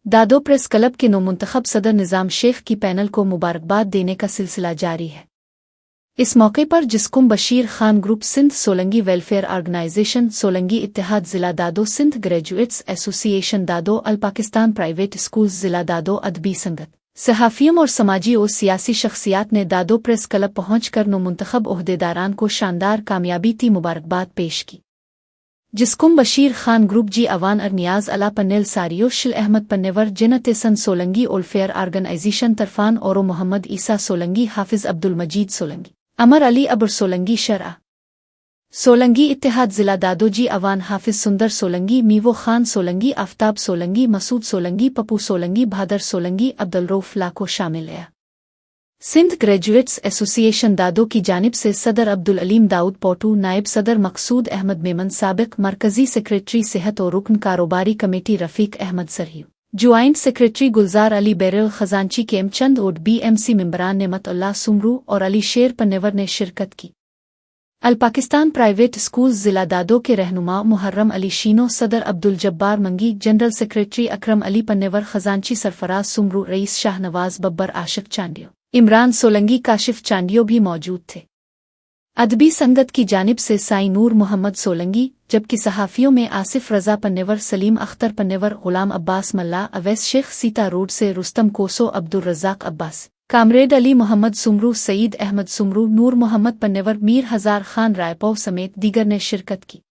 दादो press club के नौमुंतखब सदर निज़ाम शेख की पैनल को मुबारकबाद देने का सिलसिला जारी है। इस मौके पर जिसकुम Bashir Khan group Sindh Solangi welfare organization Solangi इत्तेहाद ज़िला दादो सिंध ग्रेजुएट्स एसोसिएशन दादो अल पाकिस्तान प्राइवेट स्कूल्स ज़िला दादो अदबी संगत सहाफ़ियों और समाजी और सियासी शख्सियात ने दादो प्रेस क्लब पहुंचकर नौमुंतखब ओहदेदारान को शानदार कामयाबी की मुबारकबाद पेश की। जिसकुम बशीर खान ग्रुप जी अवान नियाज अला पन्नेल सारियो शिल अहमद पन्नेवर जिनतेसन सोलंगी ओल्फेयर ऑर्गेनाइजेशन तरफान और मोहम्मद ईसा सोलंगी हाफिज अब्दुल मजीद सोलंगी अमर अली अबर सोलंगी शरा सोलंगी इत्तेहाद ज़िला दादो जी अवान हाफिज सुंदर सोलंगी मीवो खान सोलंगी आफ्ताब सोलंगी मसूद सोलंगी पप्पू सोलंगी भादर सोलंगी अब्दुल रऊफ लाको शामिल है। सिंध ग्रेजुएट्स एसोसिएशन दादो की जानिब से सदर अब्दुल अलीम दाऊद पोटू, नायब सदर मकसूद अहमद मेमन, साबिक मरकजी सेक्रेटरी सेहत और रुकन कारोबारी कमेटी रफ़ीक अहमद सरही, ज्वाइंट सेक्रेटरी गुलजार अली बैरल, खजांची के चंद और BMC मेंबरान नेमतुल्लाह सुमरू और अली शेर पन्नेवर ने शिरकत की। अल पाकिस्तान प्राइवेट स्कूल्स ज़िला दादो के रहनुमा मुहर्रम अली शीनो, सदर अब्दुल जब्बार मंगी, जनरल सेक्रेटरी अकरम अली पन्नेवर, खजांची सरफराज सुमरू, रईस शाहनवाज बब्बर, आशिक चांडियो, इमरान सोलंगी, काशिफ चांडियो भी मौजूद थे। अदबी संगत की जानिब से साई नूर मोहम्मद सोलंगी, जबकि सहाफ़ियों में आसिफ रज़ा पन्नेवर, सलीम अख्तर पन्नेवर, गुलाम अब्बास मल्ला, अवैस शेख सीता रोड से रुस्तम कोसो, अब्दुल रज़ाक अब्बास, कामरेड अली मोहम्मद सुमरू, सईद अहमद सुमरू, नूर मोहम्मद पन्नेवर, मीर हज़ार खान रायपौ समेत दीगर ने शिरकत की।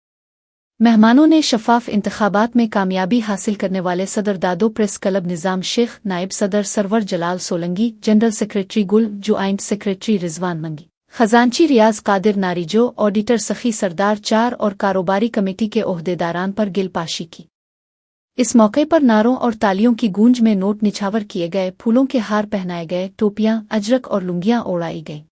मेहमानों ने शफाफ इंतखाबात में कामयाबी हासिल करने वाले सदर दादो प्रेस क्लब निज़ाम शेख, नायब सदर सरवर जलाल सोलंगी, जनरल सेक्रेटरी गुल, ज्वाइंट सेक्रेटरी रिजवान मंगी, खजांची रियाज कादिर नारिजो, ऑडिटर सखी सरदार चार और कारोबारी कमेटी के ओहदेदारान पर गिलपाशी की। इस मौके पर नारों और तालियों की गूंज में नोट निछावर किए गए, फूलों के हार पहनाए गए, टोपियां, अजरक और लुंगियां ओढ़ाई गईं।